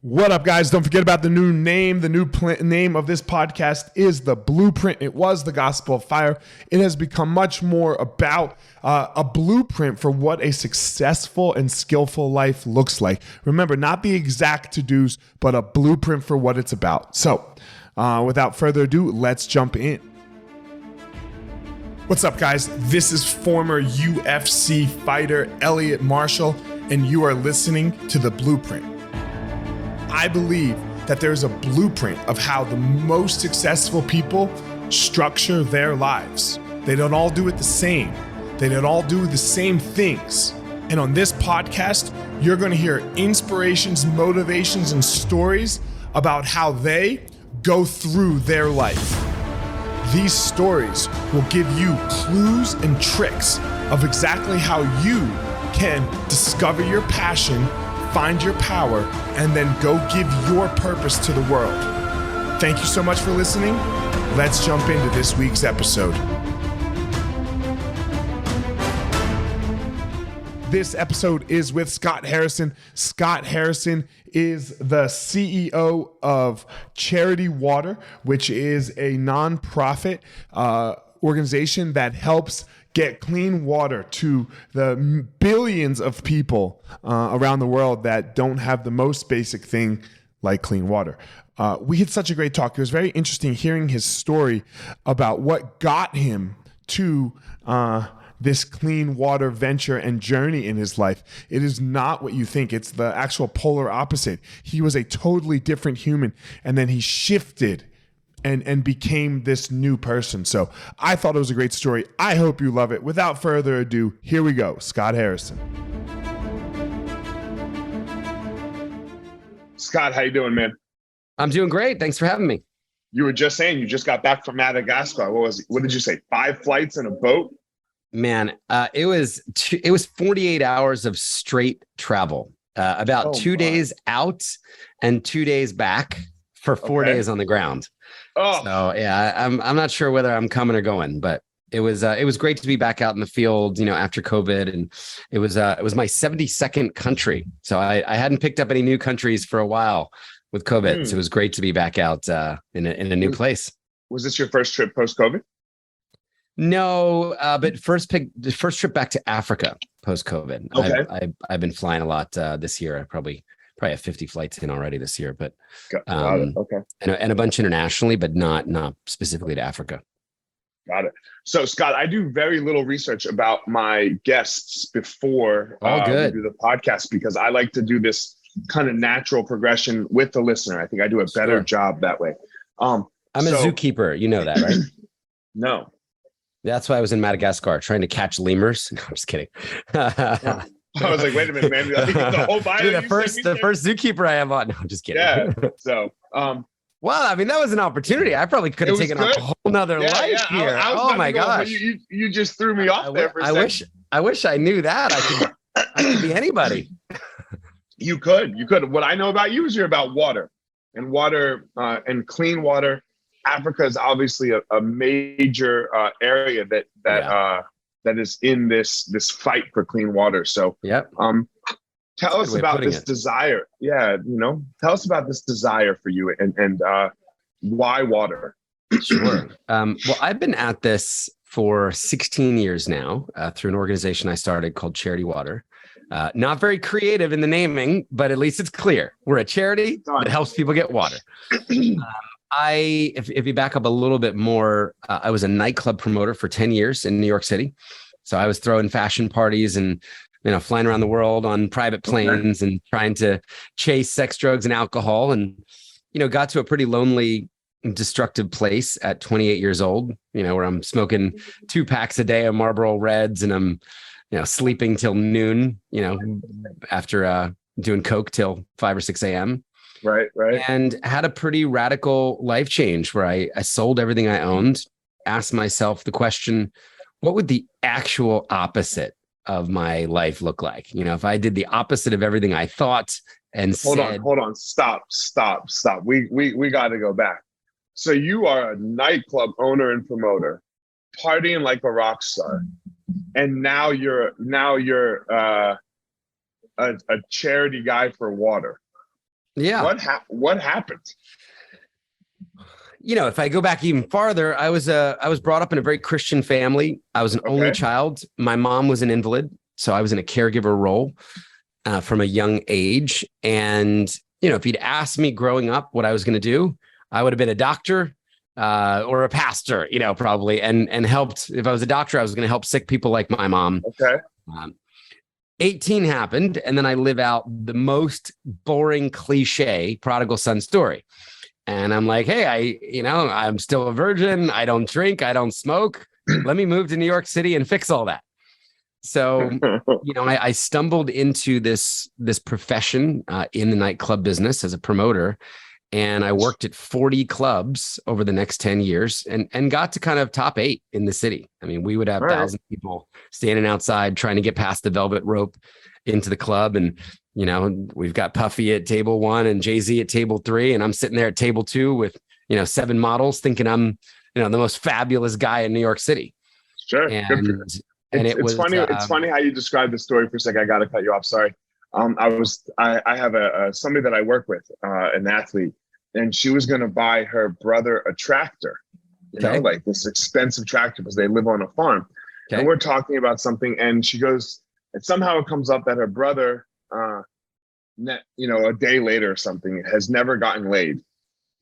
What up, guys? Don't forget about the new name. The new name of this podcast is The Blueprint. It was The Gospel of Fire. It has become much more about a blueprint for what a successful and skillful life looks like. Remember, not the exact to-dos, but a blueprint for what it's about. So, without further ado, let's jump in. What's up, guys? This is former UFC fighter Elliot Marshall, and you are listening to The Blueprint. I believe that there's a blueprint of how the most successful people structure their lives. They don't all do it the same. They don't all do the same things. And on this podcast, you're going to hear inspirations, motivations, and stories about how they go through their life. These stories will give you clues and tricks of exactly how you can discover your passion, find your power, and then go give your purpose to the world. Thank you so much for listening. Let's jump into this week's episode. This episode is with Scott Harrison. Scott Harrison is the CEO of Charity Water, which is a nonprofit organization that helps get clean water to the billions of people around the world that don't have the most basic thing like clean water. We had such a great talk. It was very interesting hearing his story about what got him to this clean water venture and journey in his life. It is not what you think. It's the actual polar opposite. He was a totally different human, and then he shifted and became this new person. So I thought it was a great story. I hope you love it. Without further ado, here we go. Scott Harrison. Scott, how you doing, man? I'm doing great. Thanks for having me. You were just saying you just got back from Madagascar. What did you say? 5 flights in a boat? Man, it was 48 hours of straight travel, about 2 days out and 2 days back for 4 days on the ground. Oh, so yeah, I'm not sure whether I'm coming or going, but it was great to be back out in the field, after COVID, and it was my 72nd country. So I hadn't picked up any new countries for a while with COVID. So it was great to be back out in a new place. Was this your first trip post-COVID? No, but first trip back to Africa post-COVID. Okay. I've been flying a lot this year. I probably have 50 flights in already this year, but got it. Okay. And a bunch internationally, but not specifically to Africa. Got it. So Scott, I do very little research about my guests before we do the podcast, because I like to do this kind of natural progression with the listener. I think I do a better job that way. I'm a zookeeper. You know that, right? No. That's why I was in Madagascar trying to catch lemurs. No, I'm just kidding. I was like, wait a minute, man. The whole bio the first zookeeper I am on. No, I'm just kidding. Yeah. So, well, I mean, that was an opportunity. I probably could have taken a whole nother life here. Oh my gosh. You just threw me off there for a second. I wish I knew that. I could be anybody. You could. What I know about you is you're about water and clean water. Africa is obviously a major area that is in this fight for clean water. So, tell us about this desire. Yeah, tell us about this desire for you and why water. Sure. Well, I've been at this for 16 years now through an organization I started called Charity Water. Not very creative in the naming, but at least it's clear. We're a charity that helps people get water. If you back up a little bit more, I was a nightclub promoter for 10 years in New York City. So I was throwing fashion parties and, flying around the world on private planes and trying to chase sex, drugs, and alcohol. And, got to a pretty lonely, destructive place at 28 years old, where I'm smoking 2 packs a day of Marlboro Reds and I'm, sleeping till noon, after doing coke till 5 or 6 a.m. Right. And had a pretty radical life change where I sold everything I owned, asked myself the question, what would the actual opposite of my life look like? If I did the opposite of everything I thought and hold on. Stop. We got to go back. So you are a nightclub owner and promoter, partying like a rock star. And now you're a charity guy for water. Yeah. What happened? You know, if I go back even farther, I was brought up in a very Christian family. I was an only Okay. child. My mom was an invalid, so I was in a caregiver role from a young age. And you know, if you'd asked me growing up what I was going to do, I would have been a doctor or a pastor. You know, probably, and helped. If I was a doctor, I was going to help sick people like my mom. Okay. Um, 18 happened, and then I live out the most boring cliche prodigal son story. And I'm like, hey, I'm still a virgin. I don't drink. I don't smoke. Let me move to New York City and fix all that. So, you know, I stumbled into this profession in the nightclub business as a promoter, and I worked at 40 clubs over the next 10 years and got to kind of top 8 in the city. I mean, we would have 1,000 people standing outside trying to get past the velvet rope into the club. And, you know, we've got Puffy at table 1 and Jay-Z at table 3. And I'm sitting there at table 2 with, 7 models thinking I'm, the most fabulous guy in New York City. Sure. It's funny. It's funny how you describe the story for a second. I got to cut you off. Sorry. I have somebody that I work with, an athlete, and she was going to buy her brother a tractor, like this expensive tractor because they live on a farm. Okay. And we're talking about something, and she goes, and somehow it comes up that her brother, a day later or something, has never gotten laid.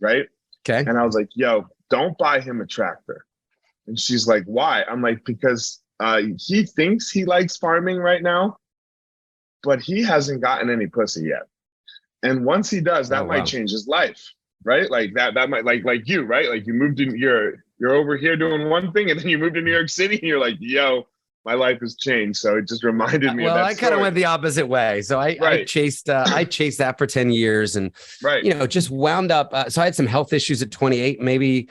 Right. Okay. And I was like, yo, don't buy him a tractor. And she's like, why? I'm like, because he thinks he likes farming right now, but he hasn't gotten any pussy yet. And once he does, that might change his life, right? Like that might like you, right? Like you moved in, you're over here doing one thing, and then you moved to New York City, and you're like, yo, my life has changed. So it just reminded me of that. Well, I kind of went the opposite way. So I chased that for 10 years and, just wound up. So I had some health issues at 28, maybe,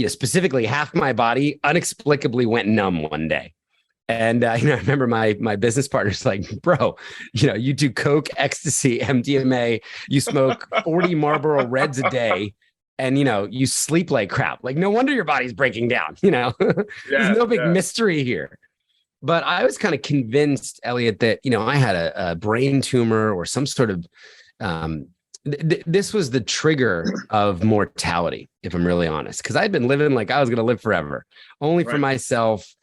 specifically half my body inexplicably went numb one day. And, I remember my business partner's like, bro, you do coke, ecstasy, MDMA, you smoke 40 Marlboro Reds a day. And, you sleep like crap. Like, no wonder your body's breaking down, there's no big mystery here. But I was kind of convinced, Elliot, that, I had a brain tumor or some sort of, this was the trigger of mortality, if I'm really honest, because I'd been living like I was going to live forever, only for myself,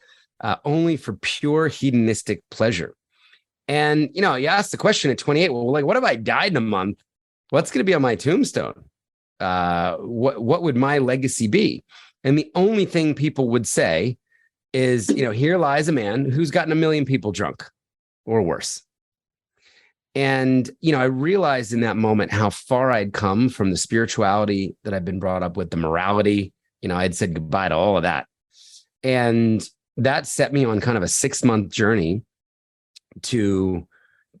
only for pure hedonistic pleasure. And, you asked the question at 28, well, like, what if I died in a month? What's going to be on my tombstone? What would my legacy be? And the only thing people would say is, here lies a man who's gotten 1 million people drunk or worse. And, I realized in that moment how far I'd come from the spirituality that I'd been brought up with, the morality, I'd said goodbye to all of that. And that set me on kind of a 6-month journey to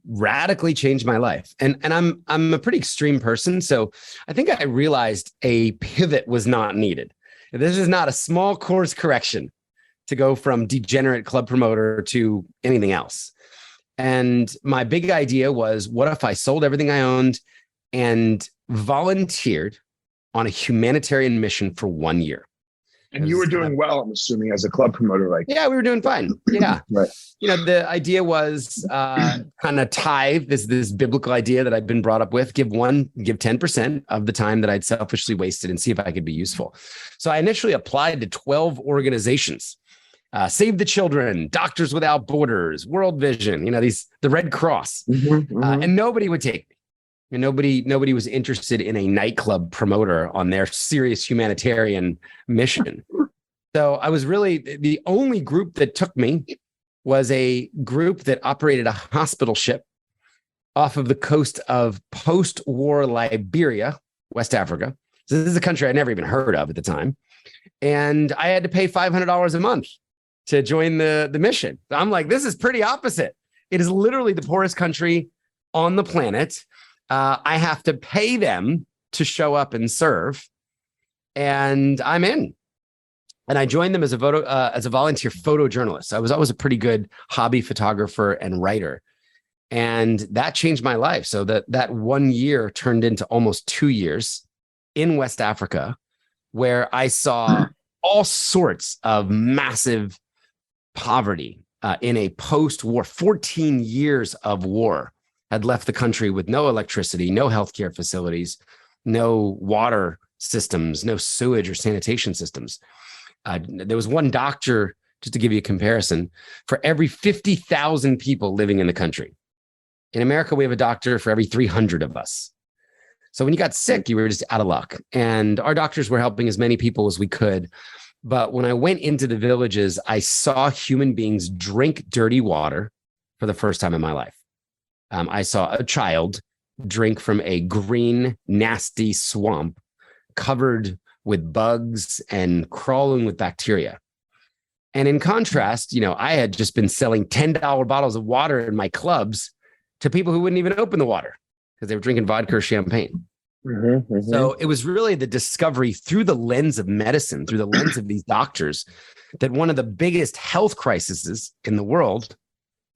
radically changed my life. And I'm a pretty extreme person. So I think I realized a pivot was not needed. This is not a small course correction to go from degenerate club promoter to anything else. And my big idea was, what if I sold everything I owned and volunteered on a humanitarian mission for 1 year? And you were doing well, I'm assuming, as a club promoter. Yeah, we were doing fine. Yeah. Right. The idea was kind of tithe, this biblical idea that I've been brought up with, give 10% of the time that I'd selfishly wasted and see if I could be useful. So I initially applied to 12 organizations, Save the Children, Doctors Without Borders, World Vision, the Red Cross, and nobody would take me. And nobody was interested in a nightclub promoter on their serious humanitarian mission. So I was really, the only group that took me was a group that operated a hospital ship off of the coast of post-war Liberia, West Africa. So this is a country I never even heard of at the time. And I had to pay $500 a month to join the mission. I'm like, this is pretty opposite. It is literally the poorest country on the planet. I have to pay them to show up and serve, and I'm in. And I joined them as a volunteer photojournalist. I was always a pretty good hobby photographer and writer, and that changed my life. So that 1 year turned into almost 2 years in West Africa, where I saw all sorts of massive poverty in a post-war, 14 years of war had left the country with no electricity, no healthcare facilities, no water systems, no sewage or sanitation systems. There was one doctor, just to give you a comparison, for every 50,000 people living in the country. In America, we have a doctor for every 300 of us. So when you got sick, you were just out of luck. And our doctors were helping as many people as we could. But when I went into the villages, I saw human beings drink dirty water for the first time in my life. I saw a child drink from a green, nasty swamp covered with bugs and crawling with bacteria. And in contrast, I had just been selling $10 bottles of water in my clubs to people who wouldn't even open the water because they were drinking vodka or champagne. So it was really the discovery through the lens of medicine, through the lens of these doctors, that one of the biggest health crises in the world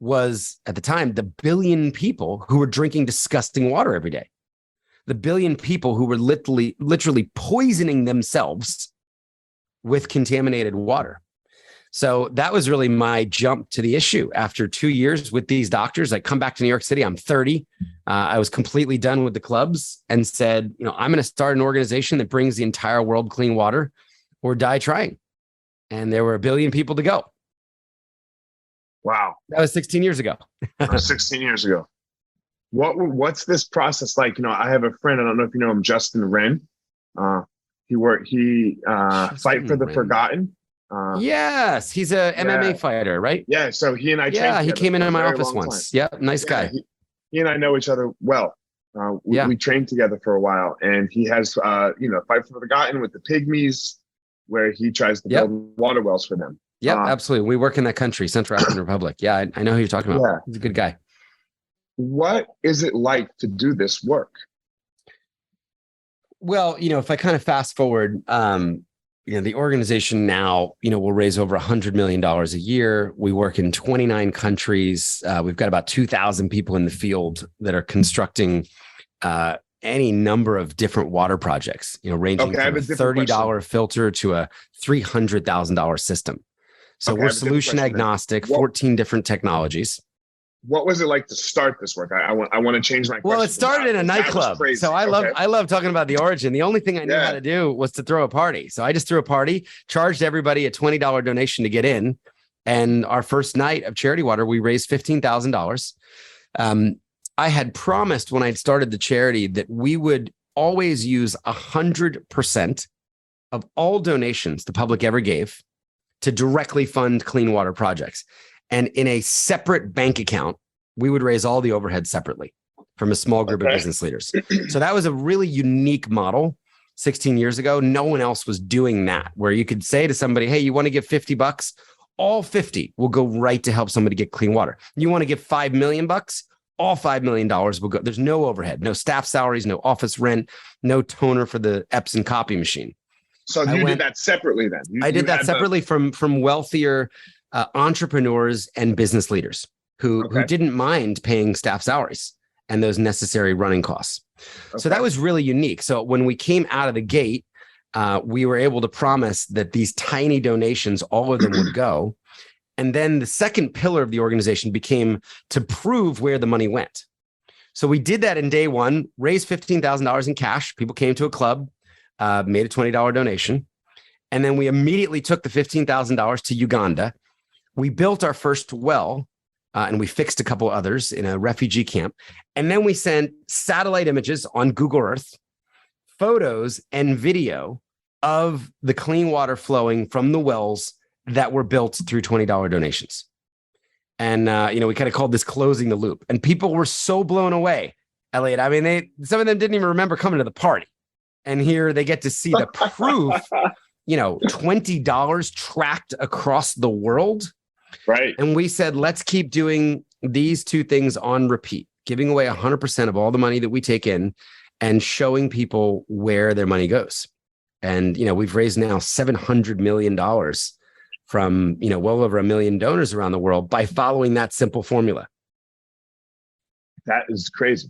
was, at the time, the billion people who were drinking disgusting water every day. The billion people who were literally poisoning themselves with contaminated water. So that was really my jump to the issue. After 2 years with these doctors, I come back to New York City. I'm 30. I was completely done with the clubs and said, I'm going to start an organization that brings the entire world clean water or die trying. And there were 1 billion people to go. Wow. That was 16 years ago. 16 years ago. What's this process like? I have a friend, I don't know if you know him, Justin Wren. He Fight for the Forgotten. Yes, he's a MMA fighter, right? Yeah, so he and I he came into my office once. Yeah, nice guy. He and I know each other well. We trained together for a while, and he has Fight for the Forgotten with the Pygmies, where he tries to build water wells for them. Yeah, absolutely. We work in that country, Central African Republic. Yeah, I know who you're talking about. Yeah. He's a good guy. What is it like to do this work? Well, if I kind of fast forward, the organization now, will raise over $100 million a year. We work in 29 countries. We've got about 2,000 people in the field that are constructing any number of different water projects, ranging from a $30 filter to a $300,000 system. So we're solution agnostic, 14 different technologies. What was it like to start this work? I want to change my question. Well, it started in a nightclub. So I love talking about the origin. The only thing I knew how to do was to throw a party. So I just threw a party, charged everybody a $20 donation to get in. And our first night of Charity Water, we raised $15,000. I had promised when I started the charity that we would always use 100% of all donations the public ever gave to directly fund clean water projects. And in a separate bank account, we would raise all the overhead separately from a small group of business leaders. So that was a really unique model 16 years ago. No one else was doing that, where you could say to somebody, hey, you want to give $50? All 50 will go right to help somebody get clean water. You want to give $5 million? All $5 million will go. There's no overhead, no staff salaries, no office rent, no toner for the Epson copy machine. So you did that separately then? I did that separately from wealthier entrepreneurs and business leaders who didn't mind paying staff salaries and those necessary running costs. So that was really unique. So when we came out of the gate, we were able to promise that these tiny donations, all of them would go. And then the second pillar of the organization became to prove where the money went. So we did that in day one, raised $15,000 in cash. People came to a club, made a $20 donation. And then we immediately took the $15,000 to Uganda. We built our first well, and we fixed a couple others in a refugee camp. And then we sent satellite images on Google Earth, photos and video of the clean water flowing from the wells that were built through $20 donations. And, we kind of called this closing the loop. And people were so blown away, Elliot. I mean, some of them didn't even remember coming to the party. And here they get to see the proof, $20 tracked across the world. Right. And we said, let's keep doing these two things on repeat, giving away 100% of all the money that we take in and showing people where their money goes. And, we've raised now $700 million from, well over 1 million donors around the world by following that simple formula. That is crazy.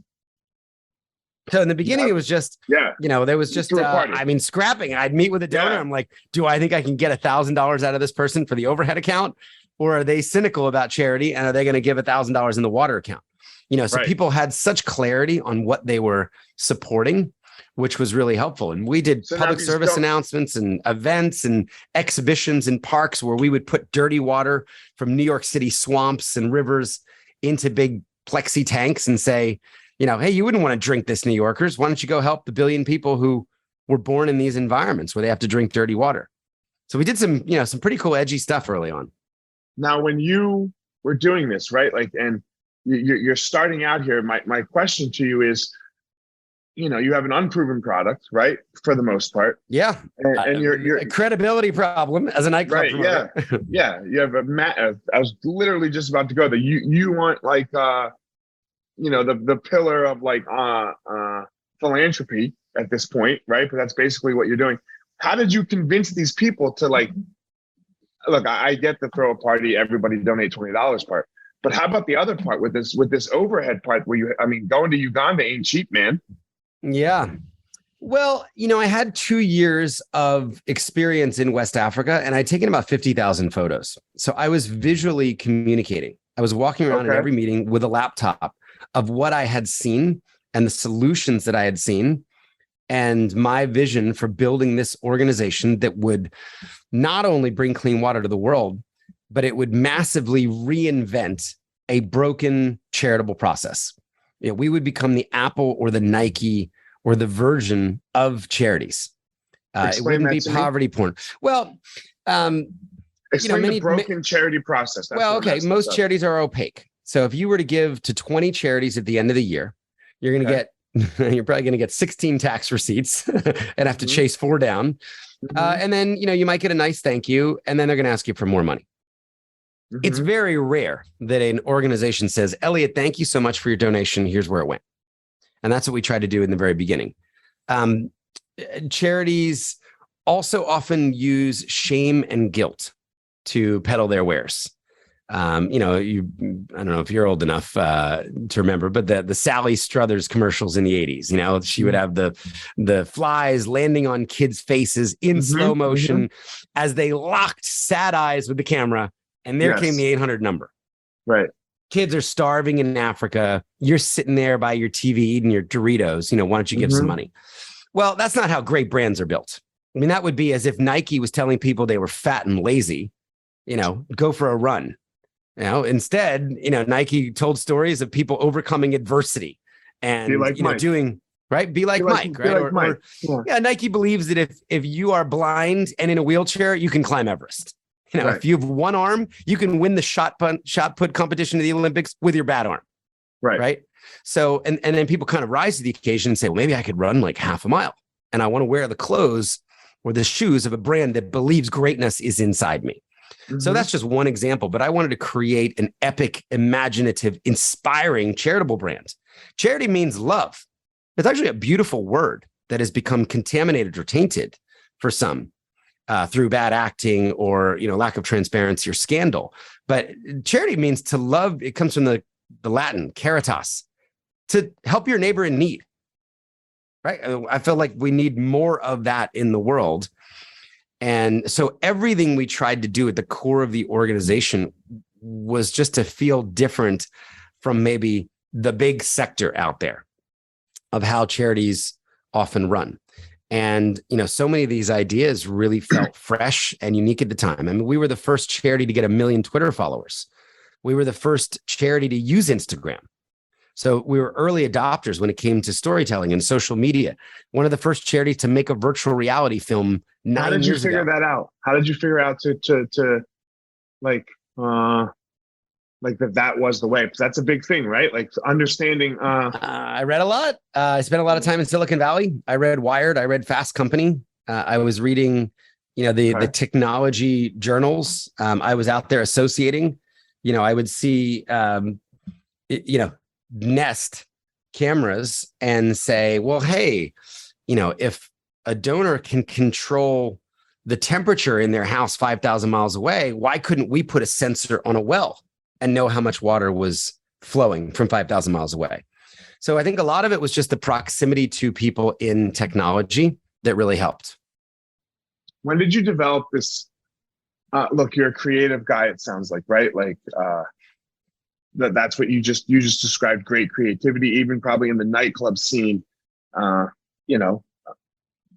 So in the beginning, it was just, there was just, scrapping. I'd meet with a donor. I'm like, do I think I can get $1,000 out of this person for the overhead account? Or are they cynical about charity and are they going to give $1,000 in the water account? So people had such clarity on what they were supporting, which was really helpful. And we did public service announcements and events and exhibitions in parks where we would put dirty water from New York City swamps and rivers into big plexi tanks and say, hey, you wouldn't want to drink this, New Yorkers. Why don't you go help the billion people who were born in these environments where they have to drink dirty water? So we did some pretty cool, edgy stuff early on. Now, when you were doing this, right, and you're starting out here, my question to you is, you have an unproven product, right? For the most part. Yeah. And you're a credibility problem as a nightclub promoter. Yeah. You have I was literally just about to go there. You want the pillar of philanthropy at this point, right? But that's basically what you're doing. How did you convince these people to look, I get the throw a party, everybody donate $20 part, but how about the other part with this overhead part where going to Uganda ain't cheap, man. Yeah. Well, I had 2 years of experience in West Africa, and I'd taken about 50,000 photos. So I was visually communicating. I was walking around in every meeting with a laptop of what I had seen and the solutions that I had seen, and my vision for building this organization that would not only bring clean water to the world, but it would massively reinvent a broken charitable process. We would become the Apple or the Nike or the Virgin of charities. It wouldn't be poverty porn. Well, explain the broken charity process. That's most charities are opaque. So if you were to give to 20 charities at the end of the year, you're going to get you're probably going to get 16 tax receipts and have to chase 4 down. And then, you might get a nice thank you, and then they're going to ask you for more money. It's very rare that an organization says, Elliot, thank you so much for your donation. Here's where it went. And that's what we try to do in the very beginning. Charities also often use shame and guilt to peddle their wares. I don't know if you're old enough to remember, but the Sally Struthers commercials in the 80s, she would have the flies landing on kids' faces in slow motion as they locked sad eyes with the camera. And there came the 800 number. Right. Kids are starving in Africa. You're sitting there by your TV eating your Doritos. Why don't you give some money? Well, that's not how great brands are built. I mean, that would be as if Nike was telling people they were fat and lazy, go for a run. Instead, Nike told stories of people overcoming adversity and doing right. Be like Mike, right? Nike believes that if you are blind and in a wheelchair, you can climb Everest. If you have one arm, you can win the shot put competition of the Olympics with your bad arm. Right. So, and then people kind of rise to the occasion and say, well, maybe I could run like half a mile, and I want to wear the clothes or the shoes of a brand that believes greatness is inside me. So that's just one example, but I wanted to create an epic, imaginative, inspiring, charitable brand. Charity means love. It's actually a beautiful word that has become contaminated or tainted for some. Through bad acting or lack of transparency or scandal. But charity means to love. It comes from the Latin caritas, to help your neighbor in need. Right. I feel like we need more of that in the world. And so everything we tried to do at the core of the organization was just to feel different from maybe the big sector out there of how charities often run. And, so many of these ideas really felt fresh and unique at the time. I mean, we were the first charity to get 1 million Twitter followers. We were the first charity to use Instagram. So we were early adopters when it came to storytelling and social media. One of the first charities to make a virtual reality film 9 years ago. How did you figure that out? How did you figure out that was the way? Because that's a big thing, right? Like understanding. I read a lot. I spent a lot of time in Silicon Valley. I read Wired. I read Fast Company. I was reading, the technology journals. I was out there associating. I would see, Nest cameras and say, well, hey, if a donor can control the temperature in their house 5,000 miles away, why couldn't we put a sensor on a well and know how much water was flowing from 5,000 miles away? So I think a lot of it was just the proximity to people in technology that really helped. When did you develop this? Look, you're a creative guy, it sounds like, right? Like, that's what you just described. Great creativity, even probably in the nightclub scene. You know,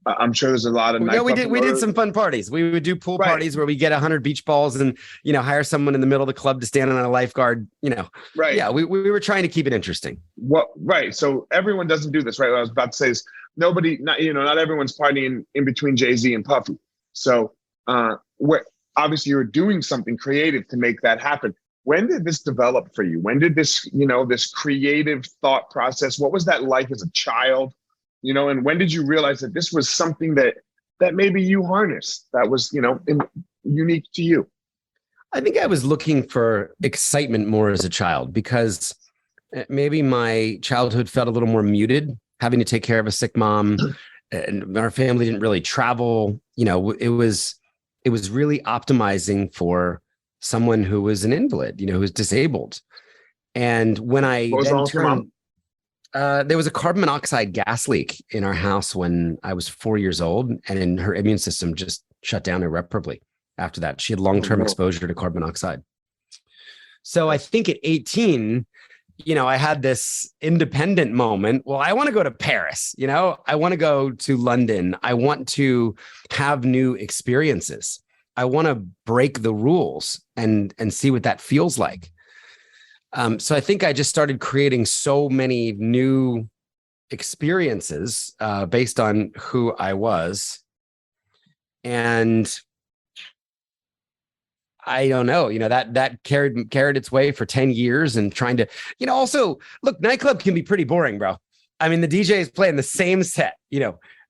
I'm sure there's a lot of we did some fun parties. We would do pool parties where we get 100 beach balls and, you know, hire someone in the middle of the club to stand on a lifeguard, you know. Right. Yeah, we were trying to keep it interesting. Right. So everyone doesn't do this, right? What I was about to say is not everyone's partying in between Jay-Z and Puffy. So obviously you're doing something creative to make that happen. When did this develop for you? When did this, this creative thought process, what was that like as a child? And when did you realize that this was something that maybe you harnessed that was, unique to you? I think I was looking for excitement more as a child because maybe my childhood felt a little more muted, having to take care of a sick mom, and our family didn't really travel. It was really optimizing for someone who was an invalid, who was disabled. And when I then turned, there was a carbon monoxide gas leak in our house when I was 4 years old, and her immune system just shut down irreparably after that. She had long-term exposure to carbon monoxide. So I think at 18, I had this independent moment. Well, I want to go to Paris, I want to go to London. I want to have new experiences. I want to break the rules and see what that feels like. So I think I just started creating so many new experiences based on who I was. And I don't know, that carried its way for 10 years and trying to, also look, nightclub can be pretty boring, bro. I mean, the DJ is playing the same set,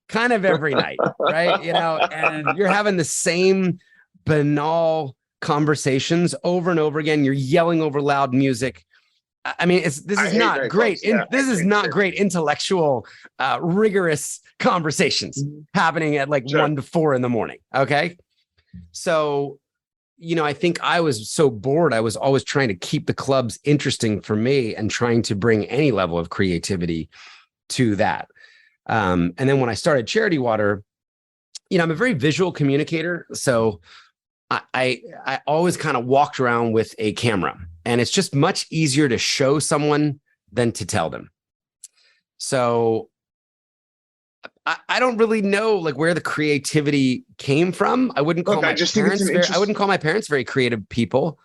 kind of every night, right? And you're having the same banal conversations over and over again. You're yelling over loud music. I mean, this is not great. This is not great intellectual, rigorous conversations happening at like 1 to 4 in the morning. Okay. So, I think I was so bored. I was always trying to keep the clubs interesting for me and trying to bring any level of creativity to that. And then when I started Charity Water, I'm a very visual communicator. So I always kind of walked around with a camera, and it's just much easier to show someone than to tell them. So I don't really know like where the creativity came from. I wouldn't call I wouldn't call my parents very creative people,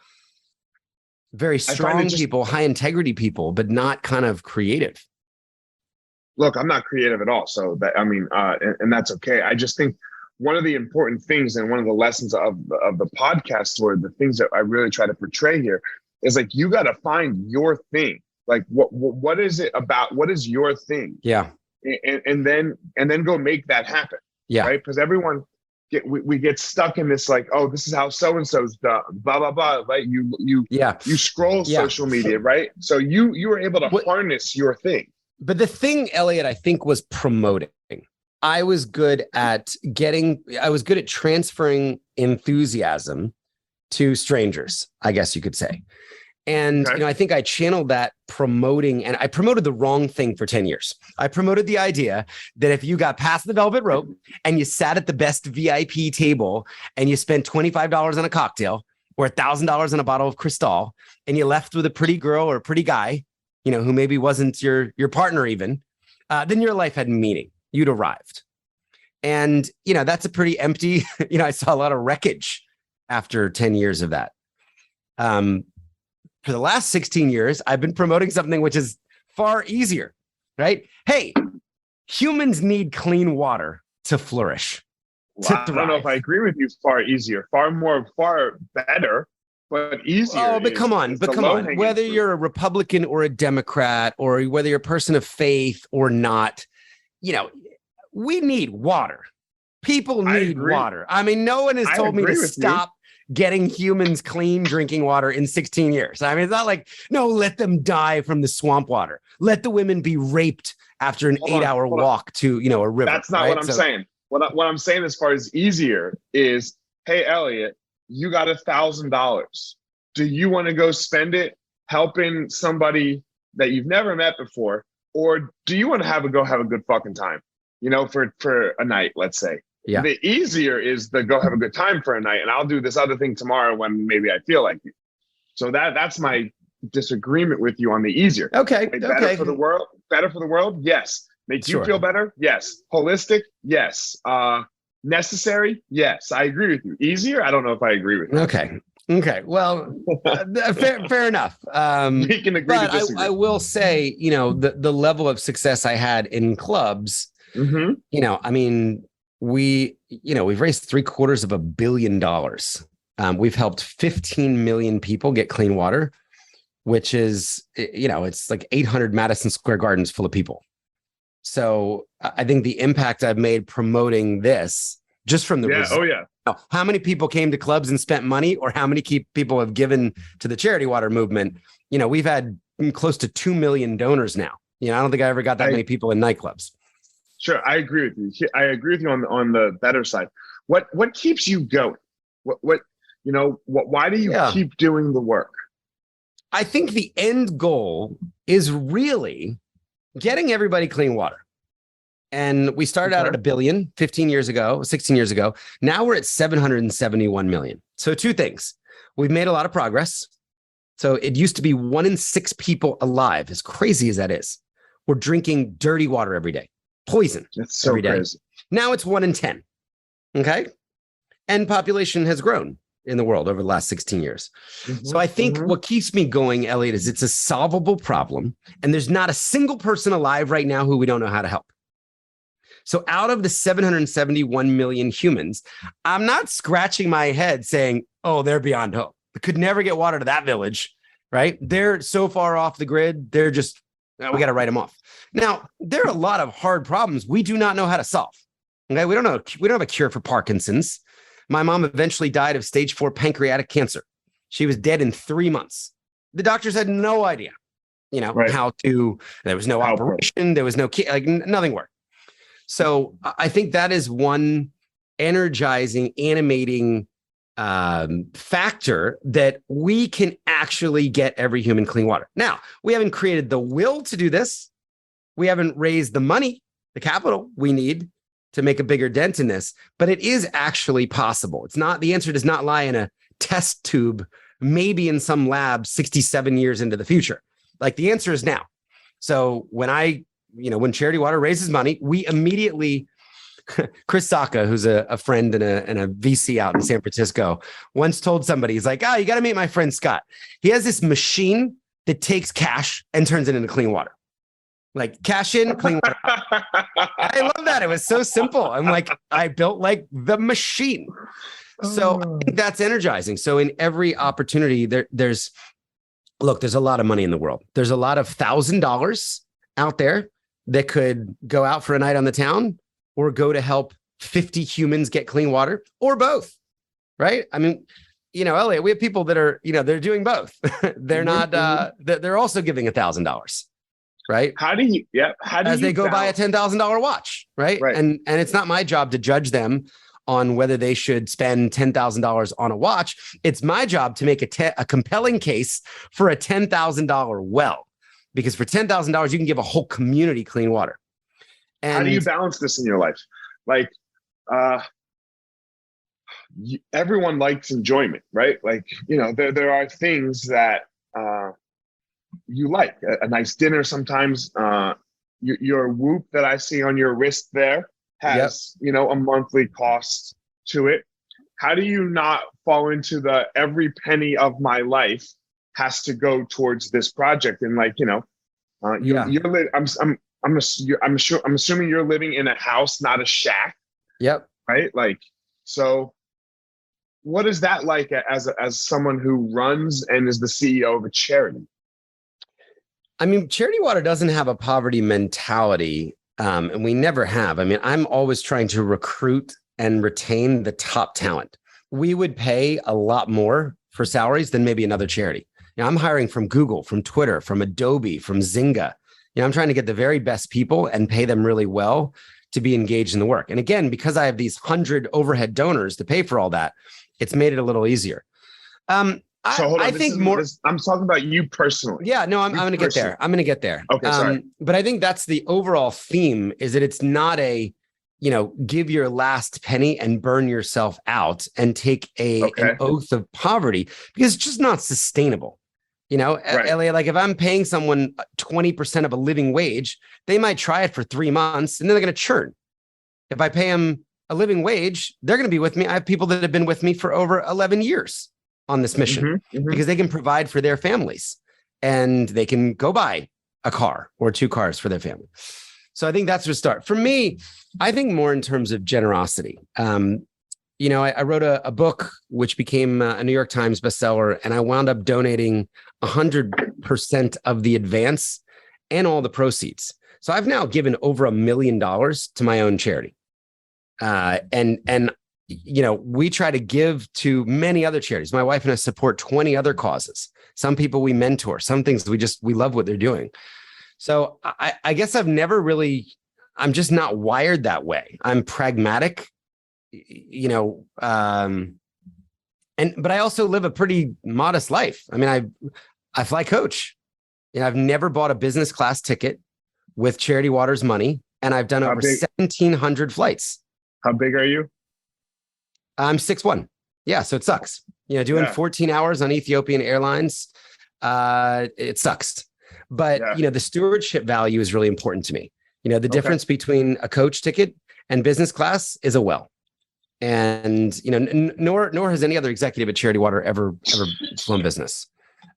very strong people, high integrity people, but not kind of creative. Look, I'm not creative at all. So and that's okay. I just think one of the important things and one of the lessons of the podcast, or the things that I really try to portray here, is like, you got to find your thing. Like what is it about? What is your thing? Yeah. And then go make that happen. Yeah. Right. Because everyone we get stuck in this, like, oh, this is how so-and-so's done, blah, blah, blah. Right. You scroll social media, right? So you were able to harness your thing. But the thing, Elliot, I think, was promoting. I was good at transferring enthusiasm to strangers, I guess you could say. And, I think I channeled that promoting, and I promoted the wrong thing for 10 years. I promoted the idea that if you got past the velvet rope and you sat at the best VIP table and you spent $25 on a cocktail or $1,000 on a bottle of Cristal, and you left with a pretty girl or a pretty guy, who maybe wasn't your partner even, then your life had meaning. You'd arrived. And, that's a pretty empty, I saw a lot of wreckage after 10 years of that. For the last 16 years, I've been promoting something which is far easier, right? Hey, humans need clean water to flourish. Wow, I don't know if I agree with you. Far easier, far better, but easier. Oh, but come on. Whether you're a Republican or a Democrat, or whether you're a person of faith or not, we need water. People need water. I mean, no one has told me to stop getting humans clean drinking water in 16 years. I mean, it's not like, no, let them die from the swamp water. Let the women be raped after an 8-hour walk to, a river. That's not what I'm saying. What I'm saying as far as easier is, hey, Elliot, you got $1,000. Do you want to go spend it helping somebody that you've never met before? Or do you want to have a good fucking time, for a night, let's say? Yeah. The easier is to go have a good time for a night, and I'll do this other thing tomorrow when maybe I feel like it. So that's my disagreement with you on the easier. Okay. Like, Okay. better for the world. Better for the world. Yes. Make you Sure. feel better. Yes. Holistic. Yes. Necessary. Yes. I agree with you. Easier. I don't know if I agree with you. Okay. Okay. Well, fair enough. We can agree to But disagree. I will say, the level of success I had in clubs, I mean, we've raised $750 million. We've helped 15 million people get clean water, which is, it's like 800 Madison Square Gardens full of people. So I think the impact I've made promoting this just from the result. Oh yeah. How many people came to clubs and spent money, or how many people have given to the charity water movement? We've had close to 2 million donors now. I don't think I ever got that many people in nightclubs. Sure, I agree with you. I agree with you on the better side. What keeps you going? Why do you keep doing the work? I think the end goal is really getting everybody clean water. And we started out at 1 billion 16 years ago. Now we're at 771 million. So 2 things. We've made a lot of progress. So it used to be 1 in 6 people alive, as crazy as that is, were drinking dirty water every day, poison. That's so every day. Crazy. Now it's 1 in 10. Okay. And population has grown in the world over the last 16 years. So I think what keeps me going, Elliot, is it's a solvable problem. And there's not a single person alive right now who we don't know how to help. So out of the 771 million humans, I'm not scratching my head saying, oh, they're beyond hope. We could never get water to that village, right? They're so far off the grid. They're just, we got to write them off. Now, there are a lot of hard problems we do not know how to solve. Okay, we don't have a cure for Parkinson's. My mom eventually died of stage 4 pancreatic cancer. She was dead in 3 months. The doctors had no idea, how to, there was no operation. There was no, nothing worked. So I think that is one energizing, animating factor that we can actually get every human clean water. Now, we haven't created the will to do this. We haven't raised the money, the capital we need to make a bigger dent in this, but it is actually possible. The answer does not lie in a test tube, maybe in some lab 67 years into the future. Like, the answer is now. So when Charity Water raises money, we immediately, Chris Sacca, who's a friend and a VC out in San Francisco, once told somebody, he's like, you got to meet my friend Scott. He has this machine that takes cash and turns it into clean water. Like, cash in, clean water out. I love that. It was so simple. I'm like, I built like the machine. So I think that's energizing. So in every opportunity, there's a lot of money in the world. There's a lot of $1,000 out there that could go out for a night on the town or go to help 50 humans get clean water, or both, right? I mean, Elliot, we have people that are, they're doing both. They're not, they're also giving $1,000, right? How do you as they go buy a $10,000 watch, right? And it's not my job to judge them on whether they should spend $10,000 on a watch. It's my job to make a compelling case for a $10,000 well. Because for $10,000, you can give a whole community clean water. And how do you balance this in your life? Like, everyone likes enjoyment, right? Like, there are things that you like. A nice dinner sometimes. Your Whoop that I see on your wrist there has, a monthly cost to it. How do you not fall into the every penny of my life has to go towards this project? And like, I'm assuming you're living in a house, not a shack. Yep. Right. Like, so what is that like as someone who runs and is the CEO of a charity? I mean, Charity Water doesn't have a poverty mentality, and we never have. I mean, I'm always trying to recruit and retain the top talent. We would pay a lot more for salaries than maybe another charity. I'm hiring from Google, from Twitter, from Adobe, from Zynga. I'm trying to get the very best people and pay them really well to be engaged in the work. And again, because I have these 100 overhead donors to pay for all that, it's made it a little easier. So hold on, I think more. I'm talking about you personally. Yeah, no, I'm going to get there. I'm going to get there. Okay, sorry. But I think that's the overall theme, is that it's not a, give your last penny and burn yourself out and take an oath of poverty, because it's just not sustainable. Right. LA, like if I'm paying someone 20% of a living wage, they might try it for 3 months and then they're going to churn. If I pay them a living wage, they're going to be with me. I have people that have been with me for over 11 years on this mission because they can provide for their families and they can go buy a car or 2 cars for their family. So I think that's the start. For me, I think more in terms of generosity. I wrote a book which became a New York Times bestseller, and I wound up donating 100% of the advance and all the proceeds. So I've now given over $1 million to my own charity. We try to give to many other charities. My wife and I support 20 other causes. Some people we mentor, some things we love what they're doing. So I guess I'm just not wired that way. I'm pragmatic, but I also live a pretty modest life. I mean, I fly coach. I've never bought a business class ticket with Charity Water's money, and I've done over 1,700 flights. How big are you? I'm 6'1". Yeah, so it sucks. Doing 14 hours on Ethiopian Airlines, it sucks. But the stewardship value is really important to me. The difference between a coach ticket and business class is a well. And nor has any other executive at Charity Water ever flown business.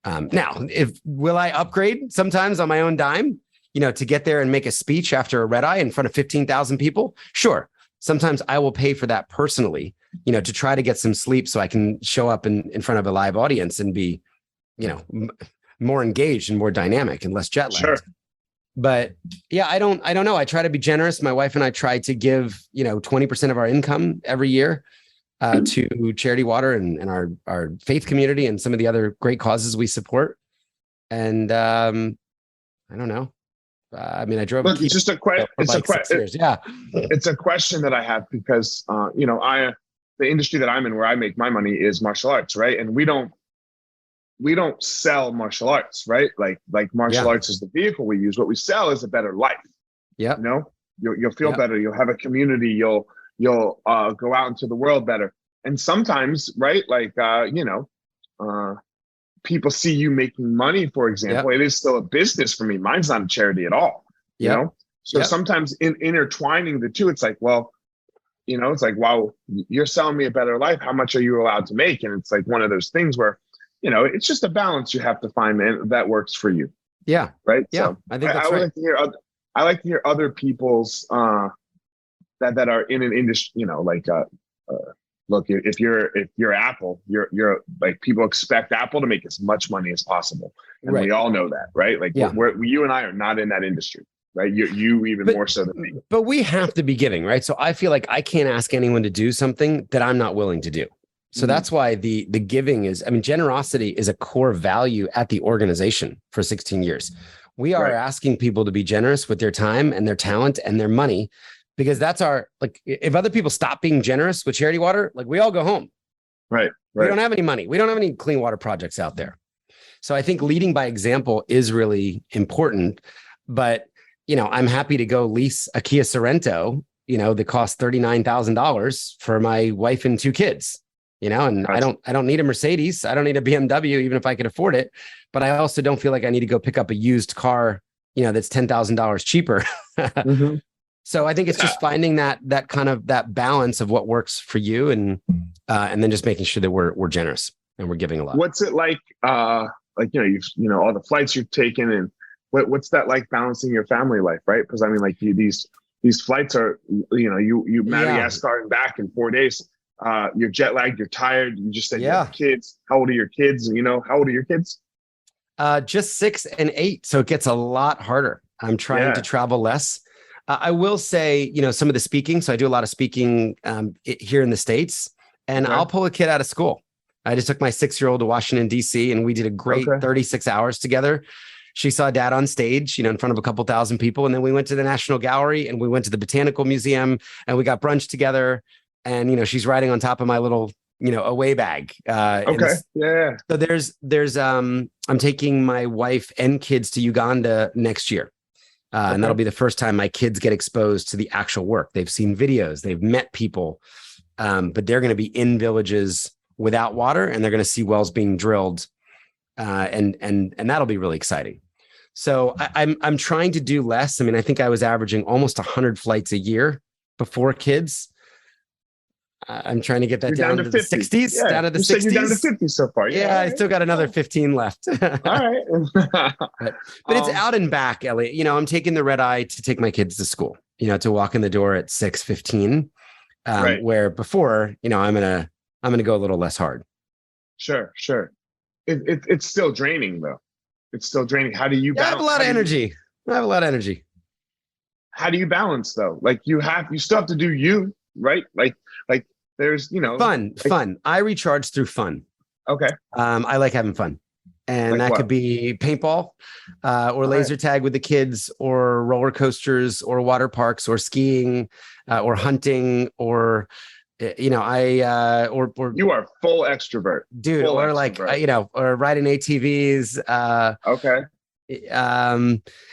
Now, will I upgrade sometimes on my own dime? To get there and make a speech after a red eye in front of 15,000 people? Sure. Sometimes I will pay for that personally, to try to get some sleep so I can show up in front of a live audience and be, more engaged and more dynamic and less jet lagged. Sure. But yeah, I don't know. I try to be generous. My wife and I try to give, 20% of our income every year to Charity Water and our faith community and some of the other great causes we support. And I don't know. I drove. Look, it's just a question. Yeah, it's a question that I have because the industry that I'm in, where I make my money, is martial arts, right? And we don't sell martial arts, right? Like martial arts is the vehicle we use. What we sell is a better life. Yeah, you'll feel better. You'll have a community. You'll go out into the world better. And sometimes, right? People see you making money, for example. It is still a business for me. Mine's not a charity at all. So sometimes intertwining the two, it's like, well, it's like, wow, you're selling me a better life. How much are you allowed to make? And it's like one of those things where, it's just a balance you have to find, and that works for you. Yeah. Right. Yeah. So I think that's right. I like to hear other people's that are in an industry, look, if you're Apple, you're like, people expect Apple to make as much money as possible. And we all know that, right? Like you and I are not in that industry, right? You even more so than me. But we have to be giving, right? So I feel like I can't ask anyone to do something that I'm not willing to do. So that's why the giving is, generosity is a core value at the organization for 16 years. We are asking people to be generous with their time and their talent and their money, because that's if other people stop being generous with Charity Water, we all go home. Right. We don't have any money. We don't have any clean water projects out there. So I think leading by example is really important. But, I'm happy to go lease a Kia Sorento, that costs $39,000 for my wife and 2 kids. And I don't need a Mercedes. I don't need a BMW, even if I could afford it. But I also don't feel like I need to go pick up a used car, that's $10,000 cheaper. So I think it's just finding that kind of that balance of what works for you, and then just making sure that we're generous and we're giving a lot. What's it like? All the flights you've taken, and what's that like balancing your family life, right? Because these flights are, you Madagascar and back in 4 days. You're jet lagged, you're tired. You just said you have kids. How old are your kids? And how old are your kids? Just 6 and 8. So it gets a lot harder. I'm trying to travel less. I will say, some of the speaking. So I do a lot of speaking here in the States, and I'll pull a kid out of school. I just took my 6-year-old to Washington, D.C., and we did a great 36 hours together. She saw Dad on stage, in front of a couple thousand people. And then we went to the National Gallery, and we went to the Botanical Museum, and we got brunch together. And, she's riding on top of my little, away bag. So there's I'm taking my wife and kids to Uganda next year. And that'll be the first time my kids get exposed to the actual work. They've seen videos, they've met people, but they're going to be in villages without water, and they're going to see wells being drilled and that'll be really exciting. So I'm trying to do less. I mean, I think I was averaging almost 100 flights a year before kids. I'm trying to get that down to the 60s, yeah. down to the 60s. You're down to 50 so far. Yeah, I still got another 15 left. All right. but it's out and back, Elliot. You know, I'm taking the red eye to take my kids to school, you know, to walk in the door at 6:15, right. Where before, you know, I'm gonna go a little less hard. Sure. It's still draining though. It's still draining. How do you balance? I have a lot of energy. How do you balance though? Like you still have to do you, right? Like there's, you know, fun. I recharge through fun. Okay. I like having fun. And like that what? could be paintball, or laser tag with the kids, or roller coasters, or water parks, or skiing, or hunting, or you know, or you are full extrovert, dude, full or extrovert. like you know, or riding ATVs. Okay.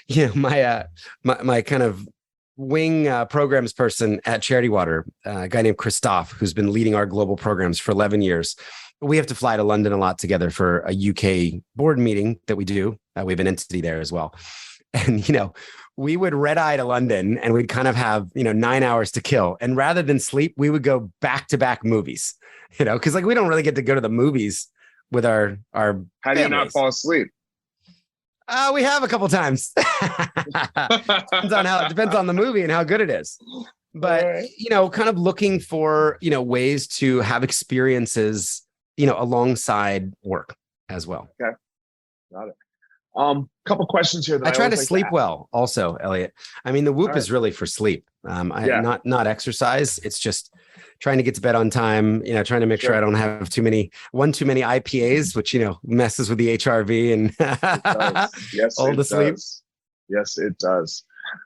You know, my kind of wing programs person at Charity Water, a guy named Christoph, who's been leading our global programs for 11 years. We have to fly to London a lot together for a UK board meeting that we do. We have an entity there as well. And, you know, we would red eye to London and we'd kind of have, you know, 9 hours to kill. And rather than sleep, we would go back to back movies, you know, because like we don't really get to go to the movies with our How do families. you not fall asleep? We have a couple times. Depends on the movie and how good it is. But, right. you know, kind of looking for, you know, ways to have experiences, you know, alongside work as well. Okay. Got it. Couple questions here. That I try to like sleep well also, Elliot. I mean, the Whoop is really for sleep. Not exercise. It's just trying to get to bed on time, you know, trying to make sure I don't have too many IPAs, which, you know, messes with the HRV and yes, all the sleep. Yes, it does.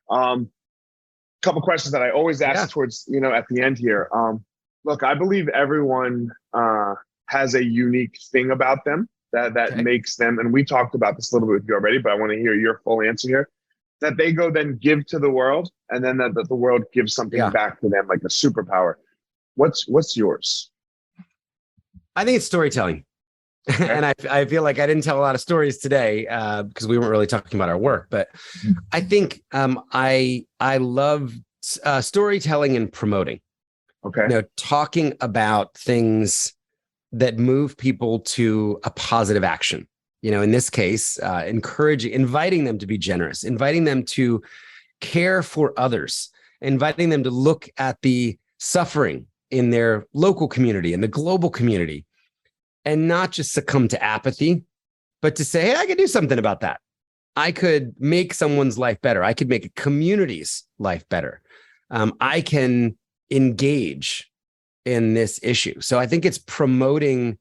Couple questions that I always ask towards, you know, at the end here. Look, I believe everyone has a unique thing about them that makes them, and we talked about this a little bit with you already, but I want to hear your full answer here, that they go then give to the world, and then that the world gives something back to them, like a superpower. What's yours? I think it's storytelling. Okay. And I feel like I didn't tell a lot of stories today because we weren't really talking about our work, but I think I love storytelling and promoting. Okay. You know, talking about things that move people to a positive action. You know, in this case, inviting them to be generous, inviting them to care for others, inviting them to look at the suffering in their local community and the global community, and not just succumb to apathy, but to say, hey, I could do something about that. I could make someone's life better. I could make a community's life better. I can engage in this issue. So I think it's promoting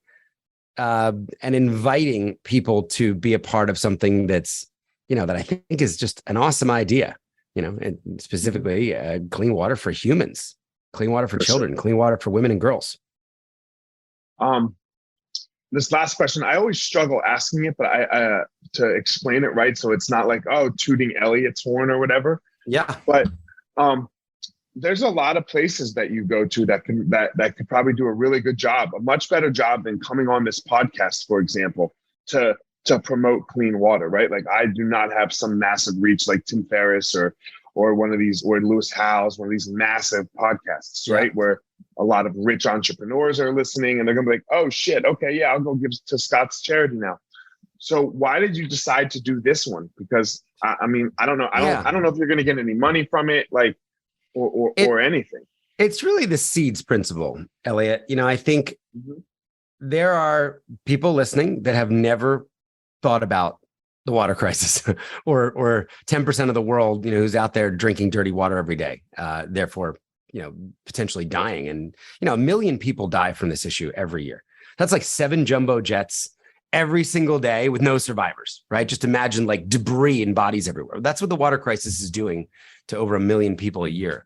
and inviting people to be a part of something that's, you know, that I think is just an awesome idea, you know, and specifically clean water for humans, clean water for children, clean water for women and girls. This last question, I always struggle asking it, but I to explain it right, so it's not like, oh, tooting Elliot's horn or whatever. Yeah. But there's a lot of places that you go to that could probably do a really good job, a much better job than coming on this podcast, for example, to promote clean water, right? Like I do not have some massive reach like Tim Ferriss or one of these, or Lewis Howes, one of these massive podcasts, right? Where a lot of rich entrepreneurs are listening and they're gonna be like, oh shit, okay, yeah, I'll go give to Scott's charity now. So why did you decide to do this one? Because I mean, I don't know. I don't know if you're gonna get any money from it, like, or anything. It's really the seeds principle, Elliot. You know, I think there are people listening that have never thought about the water crisis or 10% of the world, you know, who's out there drinking dirty water every day, therefore, you know, potentially dying. And, you know, 1 million people die from this issue every year. That's like 7 jumbo jets every single day with no survivors, right? Just imagine like debris and bodies everywhere. That's what the water crisis is doing to over 1 million people a year.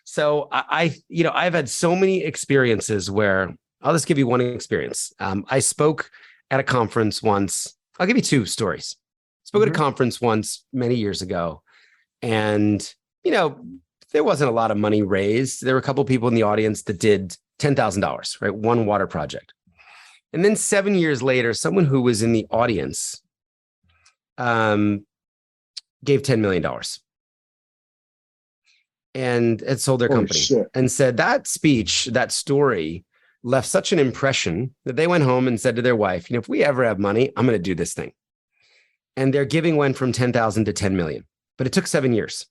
So you know, I've had so many experiences where I'll just give you one experience. I spoke at a conference once. I'll give you 2 stories. Spoke at a conference once many years ago, and, you know, there wasn't a lot of money raised. There were a couple of people in the audience that did $10,000, right? One water project. And then 7 years later, someone who was in the audience gave $10 million and had sold their company and said that speech, that story left such an impression that they went home and said to their wife, if we ever have money, I'm going to do this thing. And their giving went from 10,000 to 10 million, but it took 7 years.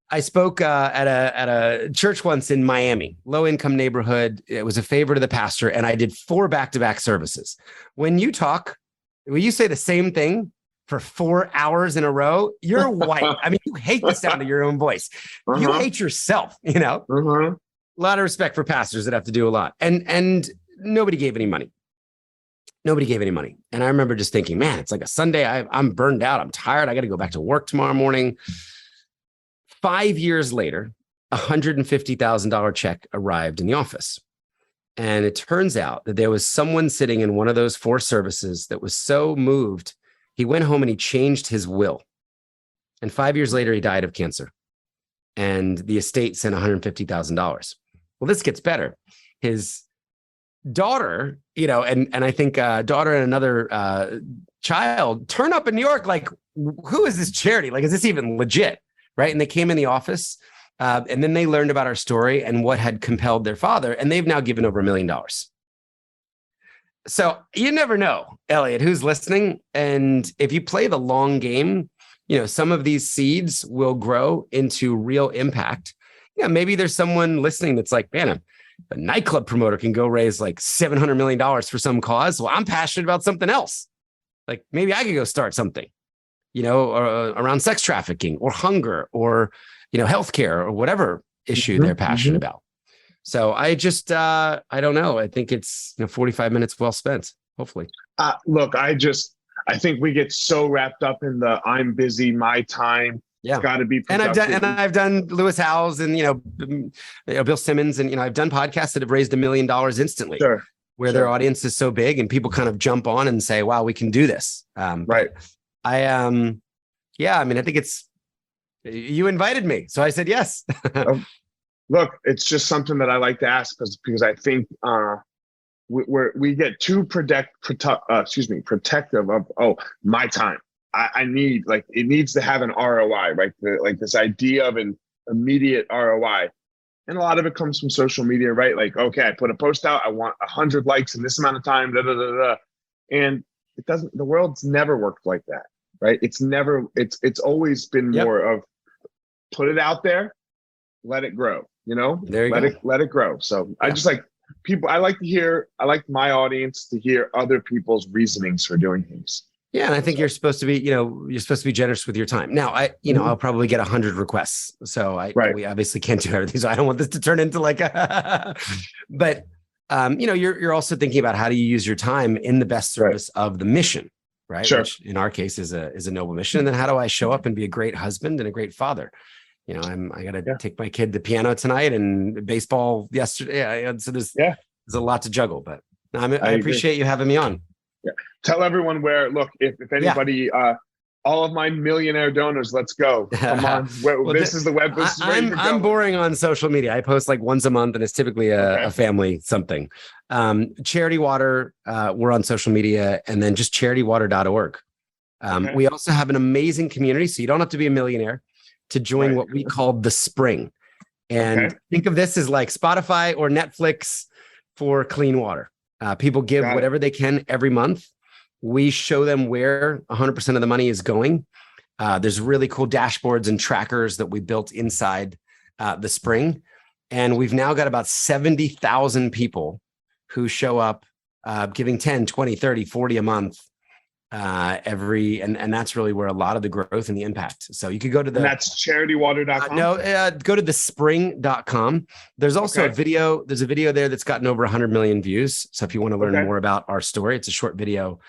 I spoke at a church once in Miami, low income neighborhood. It was a favor to the pastor, and I did 4 back-to-back services. When you say the same thing for 4 hours in a row, you're white. I mean, you hate the sound of your own voice. You hate yourself, A lot of respect for pastors that have to do a lot. And nobody gave any money. Nobody gave any money. And I remember just thinking, man, it's like a Sunday. I'm burned out. I'm tired. I got to go back to work tomorrow morning. 5 years later, a $150,000 check arrived in the office. And it turns out that there was someone sitting in one of those 4 services that was so moved, he went home and he changed his will. And 5 years later, he died of cancer. And the estate sent $150,000. Well, this gets better. His daughter, and I think daughter and another child turn up in New York, like, who is this charity? Like, is this even legit? Right. And they came in the office and then they learned about our story and what had compelled their father. And they've now given over $1 million. So you never know, Elliot, who's listening. And if you play the long game, some of these seeds will grow into real impact. Maybe there's someone listening that's like, man, a nightclub promoter can go raise like $700 million for some cause. Well, I'm passionate about something else. Like maybe I could go start something. Around sex trafficking or hunger or, healthcare or whatever issue they're passionate about. So I just, I don't know. I think it's 45 minutes well spent, hopefully. Look, I think we get so wrapped up in the I'm busy, my time. Yeah. It's got to be productive. And I've done Lewis Howes and, Bill Simmons and, I've done podcasts that have raised $1 million instantly. Sure. Where their audience is so big and people kind of jump on and say, wow, we can do this. Right. I think you invited me. So I said, yes. Look, it's just something that I like to ask because I think we get too protective of, my time. I need, like, it needs to have an ROI, right? Like this idea of an immediate ROI. And a lot of it comes from social media, right? Like, okay, I put a post out, I want 100 likes in this amount of time, And it doesn't, the world's never worked like that. Right. It's always been more of put it out there, let it grow, there you go. Let it grow. So I just like people, I like my audience to hear other people's reasonings for doing things. Yeah. And I think you're supposed to be, generous with your time. Now, I'll probably get 100 requests. So we obviously can't do everything. So I don't want this to turn into like but you're also thinking about how do you use your time in the best service of the mission. Right. Sure. Which in our case is a noble mission. And then how do I show up and be a great husband and a great father? I got to take my kid to piano tonight and baseball yesterday. So there's a lot to juggle, but I appreciate you having me on. Yeah. Tell everyone if anybody, all of my millionaire donors, let's go. Come on. This is the web. I'm boring on social media. I post like once a month and it's typically a family something. Charity Water, we're on social media, and then just charitywater.org. We also have an amazing community. So you don't have to be a millionaire to join what we call the Spring. And think of this as like Spotify or Netflix for clean water. People give whatever they can every month. We show them where 100% of the money is going. There's really cool dashboards and trackers that we built inside the Spring. And we've now got about 70,000 people who show up giving 10, 20, 30, 40 a month and that's really where a lot of the growth and the impact. So you could go to and that's charitywater.com. Go to thespring.com. There's also a video. There's a video there that's gotten over 100 million views. So if you want to learn more about our story, it's a short video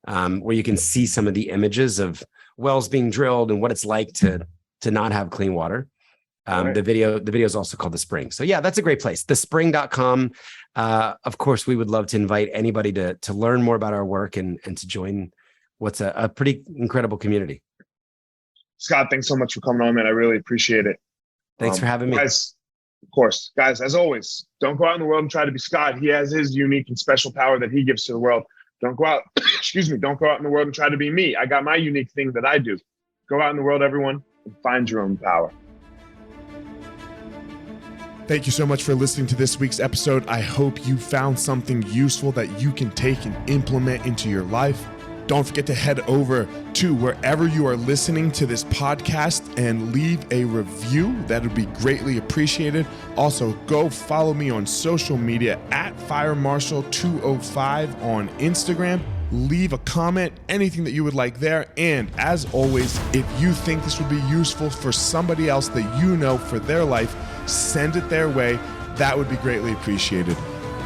where you can see some of the images of wells being drilled and what it's like to not have clean water. The video is also called The Spring. So yeah, that's a great place. Thespring.com. Of course, we would love to invite anybody to learn more about our work and to join what's a pretty incredible community. Scott, thanks so much for coming on, man. I really appreciate it. Thanks for having me. Guys, Of course, guys, as always, don't go out in the world and try to be Scott. He has his unique and special power that he gives to the world. Don't go out, don't go out in the world and try to be me. I got my unique thing that I do. Go out in the world, everyone, and find your own power. Thank you so much for listening to this week's episode. I hope you found something useful that you can take and implement into your life. Don't forget to head over to wherever you are listening to this podcast and leave a review. That would be greatly appreciated. Also, go follow me on social media at FireMarshal205 on Instagram. Leave a comment, anything that you would like there. And as always, if you think this would be useful for somebody else that you know for their life, send it their way. That would be greatly appreciated.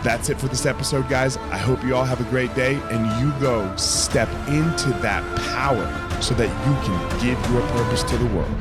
That's it for this episode, guys. I hope you all have a great day and you go step into that power so that you can give your purpose to the world.